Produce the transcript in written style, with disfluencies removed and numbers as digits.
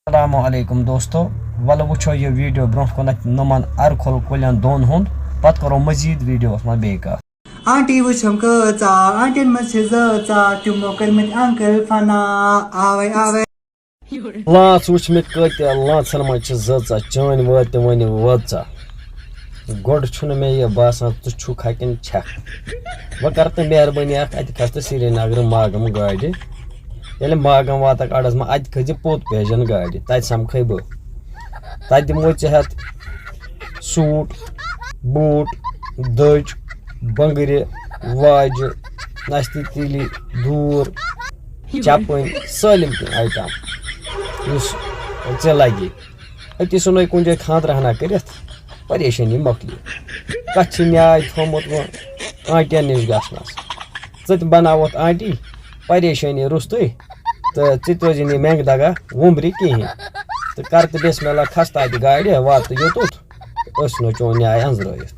السلام علیکم دوستو ول وچھو یہ ویڈیو برو کن نمن ارکھل کلین دون ہند پتہ کرو مزید ویڈیو من بیٚیہِ کتھ آنٹی وچھم کۭژا آنٹین منٛز چھِ زٲژا تِمو کٔرمٕتۍ انکل فنا آوے آوے لانژ وچھ مےٚ کۭتیاہ لانژن منٛز چھِ زٲژا چٲنۍ وٲتۍ وۄنۍ وٲژا گۄڈٕ چھُنہٕ مےٚ یہِ باسان ژٕ چھُکھا کِنہٕ چھکھ وۄنۍ کر تہٕ مہربٲنی اکھ اتہِ کھس تہٕ سرینگرٕ ماگم گاڑِ ییٚلہِ ماگم واتکھ اڈس منٛز اتہِ کھٔسۍ زِ پوٚت پیجن گاڑِ تتہِ سمکھے بہٕ تتہِ دِموے ژےٚ ہٮ۪تھ سوٗٹ بوٗٹ دٔج بنگرِ واجہِ نستہِ تِلی دوٗر چپٕنۍ سٲلِم کینٛہہ آیٹم یُس ژےٚ لگی أتی ژھٕنوے کُنہِ جایہِ خانٛدر ہنا کٔرِتھ پریشٲنی مۄکلہِ کتھ چھِ نیاے تھوٚمُت وۄنۍ آنٹین نِش گژھنس ژٕ تہِ بناوتھ آنٹی پریشٲنی روٚستُے تہٕ ژٕ تہِ روزِ نہٕ منٛگہٕ دگا وُمبرِ کِہیٖنۍ تہٕ کر تہٕ بسم اللہ کھس تہِ گاڑِ وات تہٕ یوٚتُتھ أسۍ ژھٕنو چون نیاے انزرٲیِتھ